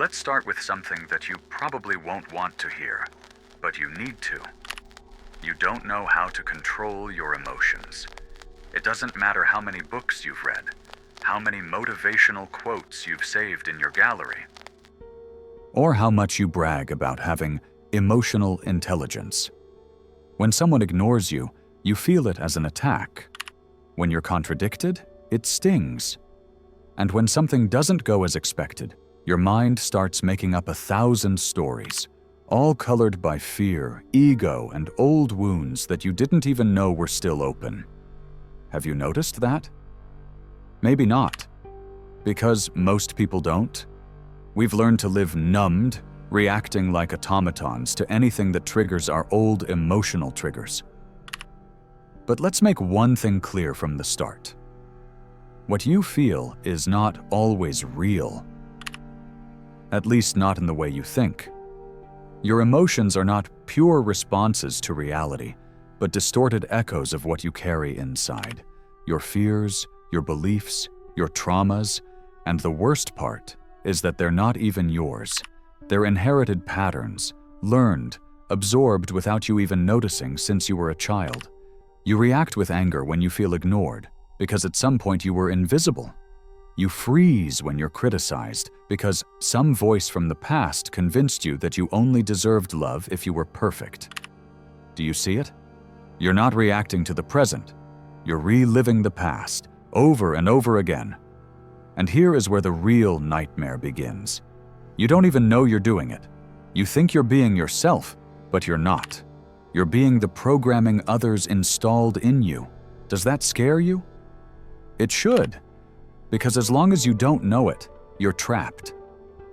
Let's start with something that you probably won't want to hear, but you need to. You don't know how to control your emotions. It doesn't matter how many books you've read, how many motivational quotes you've saved in your gallery, or how much you brag about having emotional intelligence. When someone ignores you, you feel it as an attack. When you're contradicted, it stings. And when something doesn't go as expected, your mind starts making up 1,000 stories, all colored by fear, ego, and old wounds that you didn't even know were still open. Have you noticed that? Maybe not, because most people don't. We've learned to live numbed, reacting like automatons to anything that triggers our old emotional triggers. But let's make one thing clear from the start. What you feel is not always real. At least not in the way you think. Your emotions are not pure responses to reality, but distorted echoes of what you carry inside. Your fears, your beliefs, your traumas, and the worst part is that they're not even yours. They're inherited patterns, learned, absorbed without you even noticing since you were a child. You react with anger when you feel ignored, because at some point you were invisible. You freeze when you're criticized, because some voice from the past convinced you that you only deserved love if you were perfect. Do you see it? You're not reacting to the present. You're reliving the past, over and over again. And here is where the real nightmare begins. You don't even know you're doing it. You think you're being yourself, but you're not. You're being the programming others installed in you. Does that scare you? It should, because as long as you don't know it, you're trapped.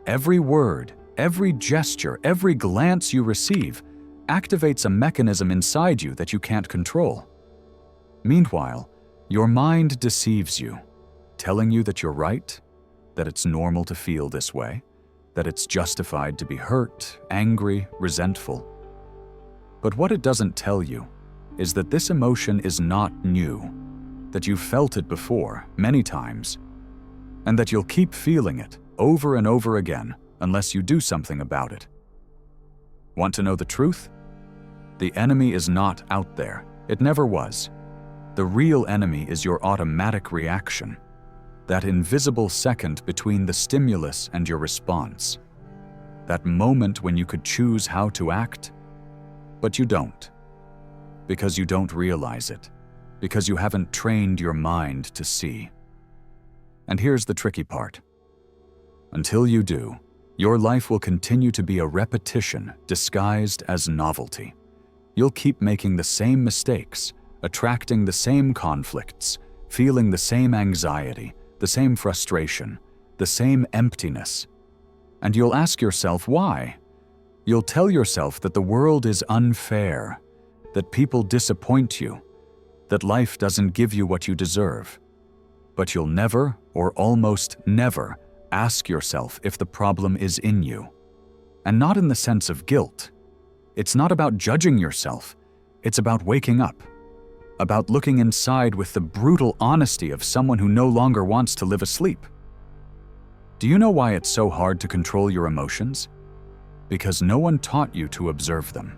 Every word, every gesture, every glance you receive activates a mechanism inside you that you can't control. Meanwhile, your mind deceives you, telling you that you're right, that it's normal to feel this way, that it's justified to be hurt, angry, resentful. But what it doesn't tell you is that this emotion is not new, that you've felt it before, many times, and that you'll keep feeling it over and over again unless you do something about it. Want to know the truth? The enemy is not out there. It never was. The real enemy is your automatic reaction, that invisible second between the stimulus and your response, that moment when you could choose how to act, but you don't, because you don't realize it, because you haven't trained your mind to see. And here's the tricky part. Until you do, your life will continue to be a repetition disguised as novelty. You'll keep making the same mistakes, attracting the same conflicts, feeling the same anxiety, the same frustration, the same emptiness. And you'll ask yourself why. You'll tell yourself that the world is unfair, that people disappoint you, that life doesn't give you what you deserve. But you'll never, or almost never, ask yourself if the problem is in you. And not in the sense of guilt. It's not about judging yourself. It's about waking up. About looking inside with the brutal honesty of someone who no longer wants to live asleep. Do you know why it's so hard to control your emotions? Because no one taught you to observe them.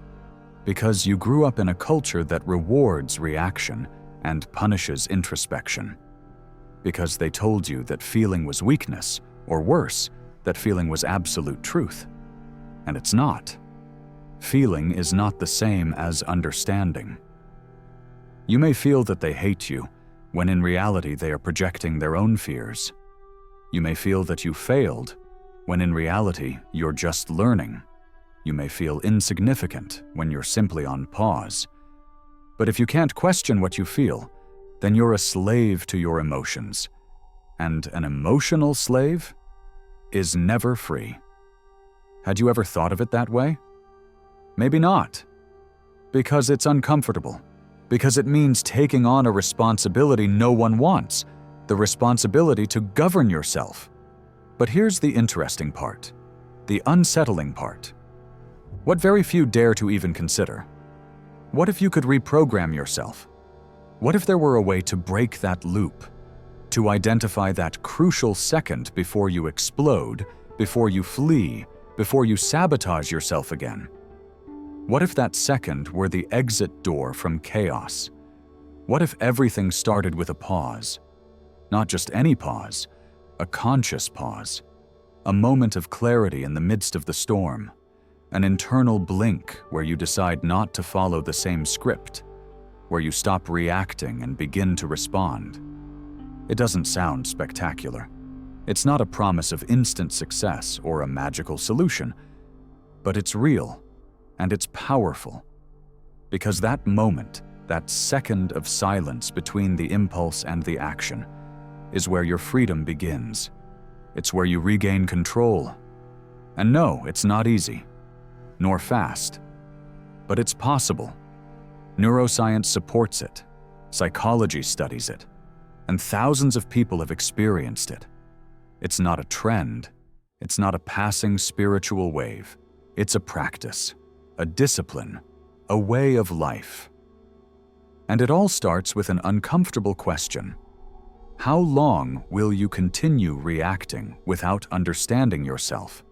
Because you grew up in a culture that rewards reaction and punishes introspection. Because they told you that feeling was weakness, or worse, that feeling was absolute truth. And it's not. Feeling is not the same as understanding. You may feel that they hate you, when in reality they are projecting their own fears. You may feel that you failed, when in reality you're just learning. You may feel insignificant when you're simply on pause. But if you can't question what you feel, then you're a slave to your emotions. And an emotional slave is never free. Had you ever thought of it that way? Maybe not. Because it's uncomfortable. Because it means taking on a responsibility no one wants, the responsibility to govern yourself. But here's the interesting part, the unsettling part. What very few dare to even consider. What if you could reprogram yourself? What if there were a way to break that loop, to identify that crucial second before you explode before you flee, before you sabotage yourself again? What if that second were the exit door from chaos? What if everything started with a pause? Not just any pause, a conscious pause. A moment of clarity in the midst of the storm. An internal blink where you decide not to follow the same script, where you stop reacting and begin to respond. It doesn't sound spectacular. It's not a promise of instant success or a magical solution, but it's real and it's powerful. Because that moment, that second of silence between the impulse and the action, is where your freedom begins. It's where you regain control. And no, it's not easy, nor fast, but it's possible. Neuroscience supports it, psychology studies it, and thousands of people have experienced it. It's not a trend, it's not a passing spiritual wave. It's a practice, a discipline, a way of life. And it all starts with an uncomfortable question. How long will you continue reacting without understanding yourself?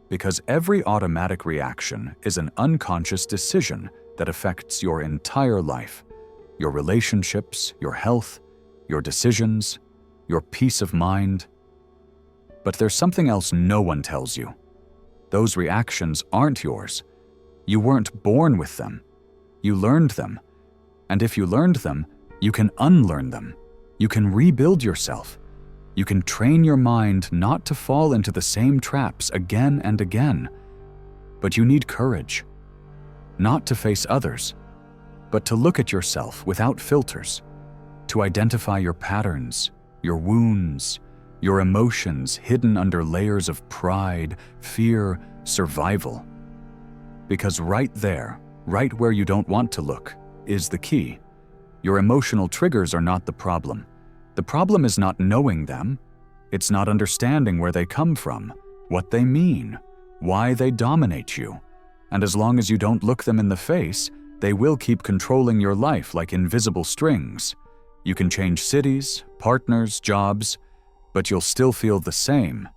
Because every automatic reaction is an unconscious decision that affects your entire life, your relationships, your health, your decisions, your peace of mind. But there's something else no one tells you. Those reactions aren't yours. You weren't born with them. You learned them. And if you learned them, you can unlearn them. You can rebuild yourself. You can train your mind not to fall into the same traps again and again. But you need courage. Not to face others, but to look at yourself without filters, to identify your patterns, your wounds, your emotions hidden under layers of pride, fear, survival. Because right there, right where you don't want to look, is the key. Your emotional triggers are not the problem. The problem is not knowing them. It's not understanding where they come from, what they mean, why they dominate you. And as long as you don't look them in the face, they will keep controlling your life like invisible strings. You can change cities, partners, jobs, but you'll still feel the same.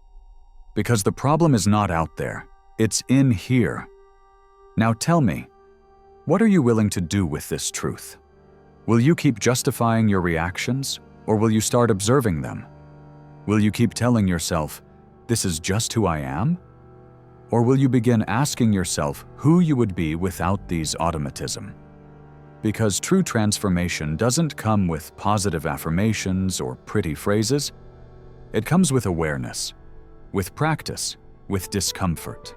Because the problem is not out there, it's in here. Now tell me, what are you willing to do with this truth? Will you keep justifying your reactions, or will you start observing them? Will you keep telling yourself, this is just who I am? Or will you begin asking yourself who you would be without these automatism? Because true transformation doesn't come with positive affirmations or pretty phrases. It comes with awareness, with practice, with discomfort,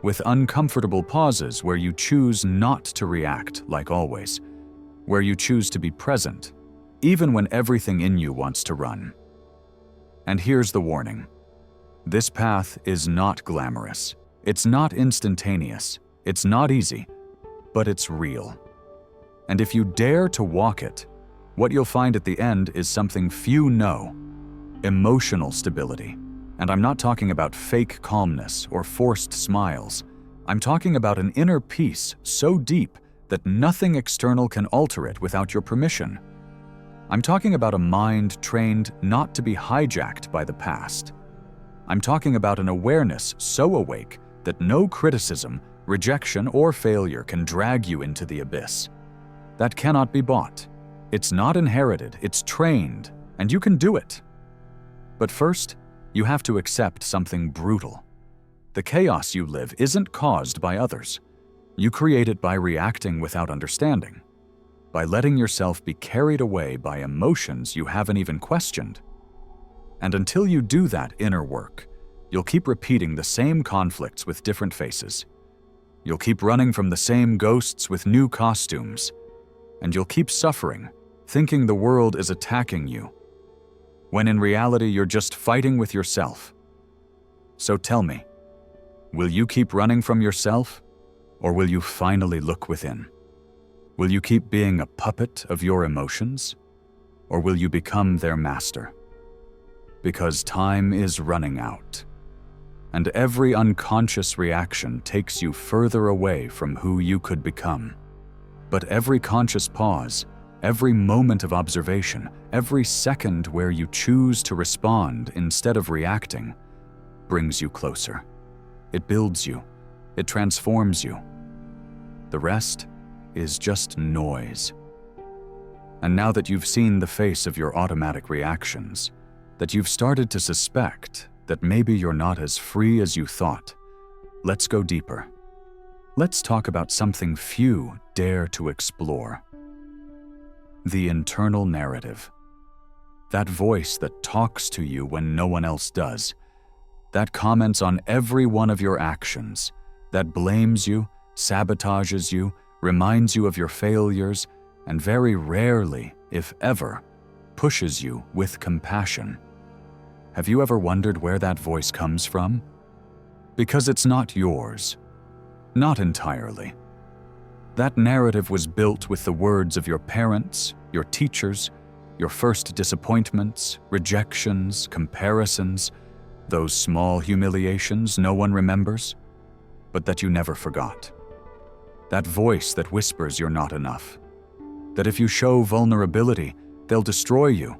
with uncomfortable pauses where you choose not to react like always, where you choose to be present, even when everything in you wants to run. And here's the warning. This path is not glamorous. It's not instantaneous. It's not easy, but it's real. And if you dare to walk it, what you'll find at the end is something few know: emotional stability. And I'm not talking about fake calmness or forced smiles. I'm talking about an inner peace so deep that nothing external can alter it without your permission. I'm talking about a mind trained not to be hijacked by the past. I'm talking about an awareness so awake that no criticism, rejection, or failure can drag you into the abyss. That cannot be bought. It's not inherited, it's trained, and you can do it. But first, you have to accept something brutal. The chaos you live isn't caused by others. You create it by reacting without understanding, by letting yourself be carried away by emotions you haven't even questioned. And until you do that inner work, you'll keep repeating the same conflicts with different faces. You'll keep running from the same ghosts with new costumes. And you'll keep suffering, thinking the world is attacking you, when in reality you're just fighting with yourself. So tell me, will you keep running from yourself, or will you finally look within? Will you keep being a puppet of your emotions, or will you become their master? Because time is running out, and every unconscious reaction takes you further away from who you could become. But every conscious pause, every moment of observation, every second where you choose to respond instead of reacting, brings you closer. It builds you. It transforms you. The rest is just noise. And now that you've seen the face of your automatic reactions, that you've started to suspect that maybe you're not as free as you thought, let's go deeper. Let's talk about something few dare to explore. The internal narrative. That voice that talks to you when no one else does. That comments on every one of your actions. That blames you, sabotages you, reminds you of your failures, and very rarely, if ever, pushes you with compassion. Have you ever wondered where that voice comes from? Because it's not yours. Not entirely. That narrative was built with the words of your parents, your teachers, your first disappointments, rejections, comparisons, those small humiliations no one remembers, but that you never forgot. That voice that whispers you're not enough. That if you show vulnerability, they'll destroy you.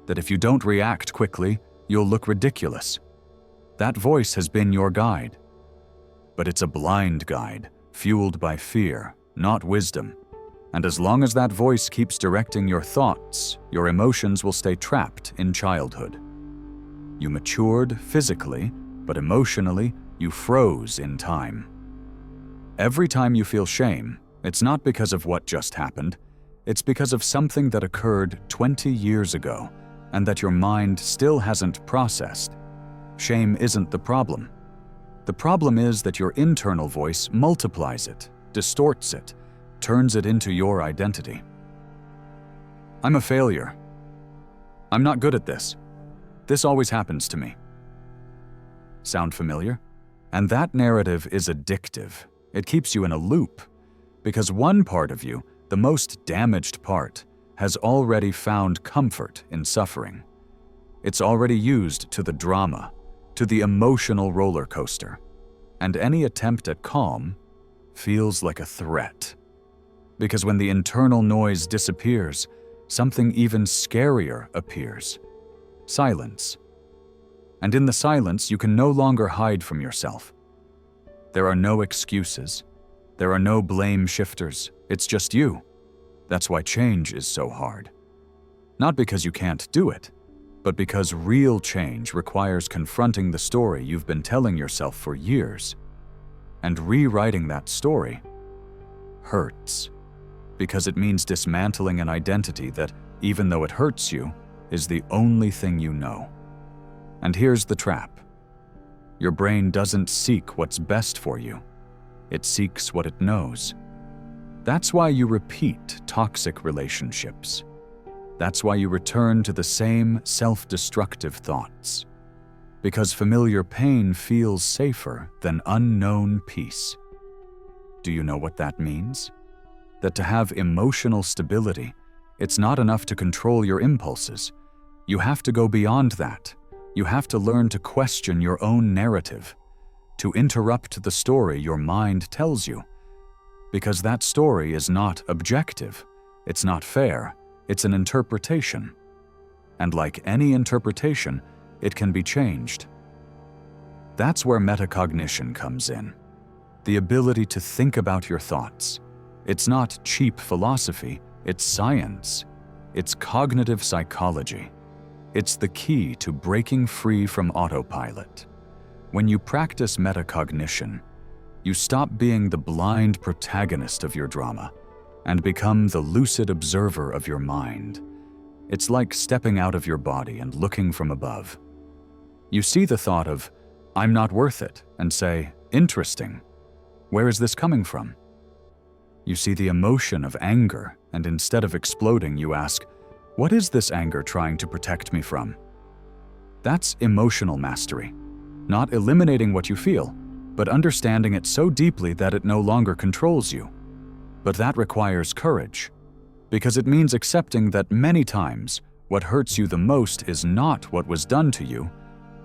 That if you don't react quickly, you'll look ridiculous. That voice has been your guide. But it's a blind guide, fueled by fear, not wisdom. And as long as that voice keeps directing your thoughts, your emotions will stay trapped in childhood. You matured physically, but emotionally, you froze in time. Every time you feel shame, it's not because of what just happened. It's because of something that occurred 20 years ago and that your mind still hasn't processed. Shame isn't the problem. The problem is that your internal voice multiplies it, distorts it, turns it into your identity. I'm a failure. I'm not good at this. This always happens to me. Sound familiar? And that narrative is addictive. It keeps you in a loop, because one part of you, the most damaged part, has already found comfort in suffering. It's already used to the drama, to the emotional roller coaster, and any attempt at calm feels like a threat. Because when the internal noise disappears, something even scarier appears. Silence. And in the silence, you can no longer hide from yourself. There are no excuses. There are no blame shifters. It's just you. That's why change is so hard. Not because you can't do it, but because real change requires confronting the story you've been telling yourself for years. And rewriting that story hurts, because it means dismantling an identity that, even though it hurts you, is the only thing you know. And here's the trap. Your brain doesn't seek what's best for you. It seeks what it knows. That's why you repeat toxic relationships. That's why you return to the same self-destructive thoughts. Because familiar pain feels safer than unknown peace. Do you know what that means? That to have emotional stability, it's not enough to control your impulses. You have to go beyond that. You have to learn to question your own narrative, to interrupt the story your mind tells you. Because that story is not objective, it's not fair, it's an interpretation. And like any interpretation, it can be changed. That's where metacognition comes in. The ability to think about your thoughts. It's not cheap philosophy, it's science. It's cognitive psychology. It's the key to breaking free from autopilot. When you practice metacognition, you stop being the blind protagonist of your drama and become the lucid observer of your mind. It's like stepping out of your body and looking from above. You see the thought of, "I'm not worth it," and say, "Interesting. Where is this coming from?" You see the emotion of anger, and instead of exploding, you ask, "What is this anger trying to protect me from?" That's emotional mastery. Not eliminating what you feel, but understanding it so deeply that it no longer controls you. But that requires courage, because it means accepting that many times what hurts you the most is not what was done to you,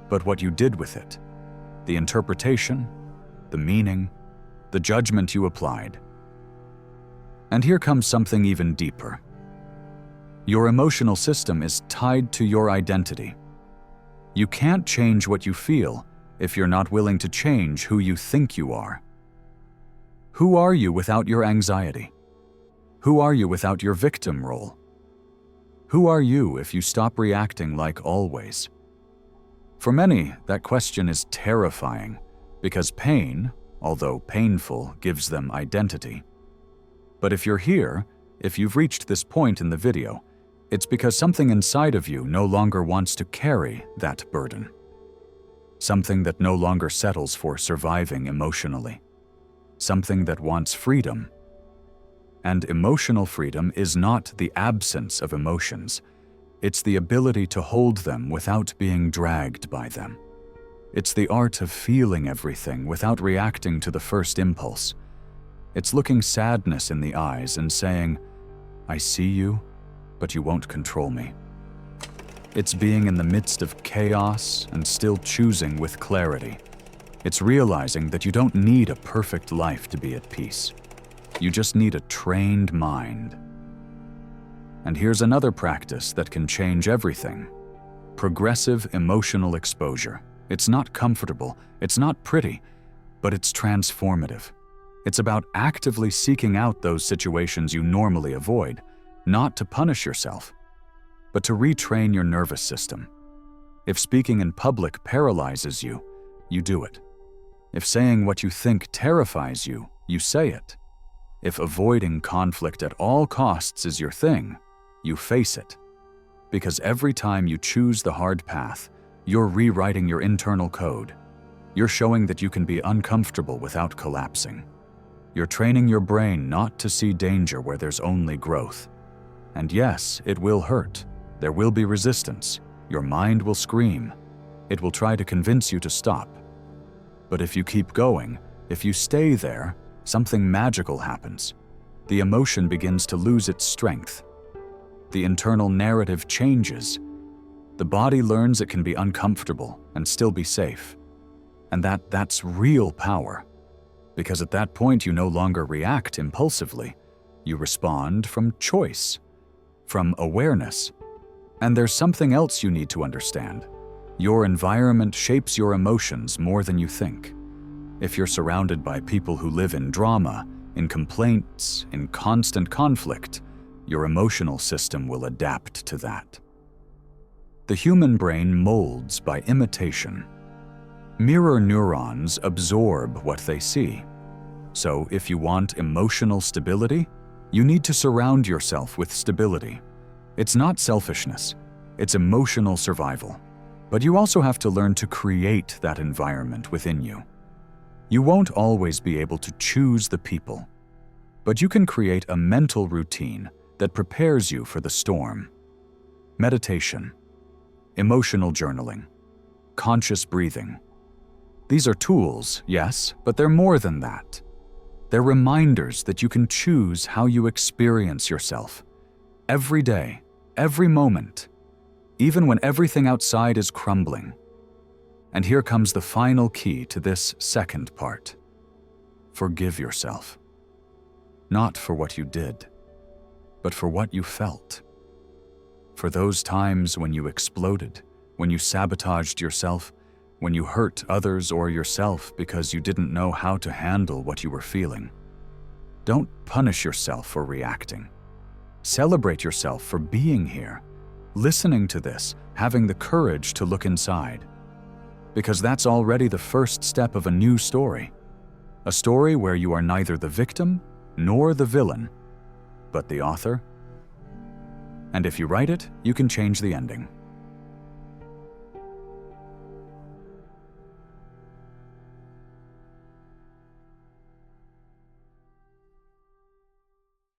but what you did with it. The interpretation, the meaning, the judgment you applied. And here comes something even deeper. Your emotional system is tied to your identity. You can't change what you feel if you're not willing to change who you think you are. Who are you without your anxiety? Who are you without your victim role? Who are you if you stop reacting like always? For many, that question is terrifying because pain, although painful, gives them identity. But if you're here, if you've reached this point in the video, it's because something inside of you no longer wants to carry that burden. Something that no longer settles for surviving emotionally. Something that wants freedom. And emotional freedom is not the absence of emotions. It's the ability to hold them without being dragged by them. It's the art of feeling everything without reacting to the first impulse. It's looking sadness in the eyes and saying, "I see you, but you won't control me." It's being in the midst of chaos and still choosing with clarity. It's realizing that you don't need a perfect life to be at peace. You just need a trained mind. And here's another practice that can change everything. Progressive emotional exposure. It's not comfortable, it's not pretty, but it's transformative. It's about actively seeking out those situations you normally avoid, not to punish yourself, but to retrain your nervous system. If speaking in public paralyzes you, you do it. If saying what you think terrifies you, you say it. If avoiding conflict at all costs is your thing, you face it. Because every time you choose the hard path, you're rewriting your internal code. You're showing that you can be uncomfortable without collapsing. You're training your brain not to see danger where there's only growth. And yes, it will hurt. There will be resistance. Your mind will scream. It will try to convince you to stop. But if you keep going, if you stay there, something magical happens. The emotion begins to lose its strength. The internal narrative changes. The body learns it can be uncomfortable and still be safe. And that's real power. Because at that point you no longer react impulsively. You respond from choice, from awareness. And there's something else you need to understand. Your environment shapes your emotions more than you think. If you're surrounded by people who live in drama, in complaints, in constant conflict, your emotional system will adapt to that. The human brain molds by imitation. Mirror neurons absorb what they see. So if you want emotional stability, you need to surround yourself with stability. It's not selfishness, it's emotional survival. But you also have to learn to create that environment within you. You won't always be able to choose the people, but you can create a mental routine that prepares you for the storm. Meditation, emotional journaling, conscious breathing. These are tools, yes, but they're more than that. They're reminders that you can choose how you experience yourself. Every day, every moment, even when everything outside is crumbling. And here comes the final key to this second part. Forgive yourself. Not for what you did, but for what you felt. For those times when you exploded, when you sabotaged yourself, when you hurt others or yourself because you didn't know how to handle what you were feeling. Don't punish yourself for reacting. Celebrate yourself for being here, listening to this, having the courage to look inside. Because that's already the first step of a new story. A story where you are neither the victim nor the villain, but the author. And if you write it, you can change the ending.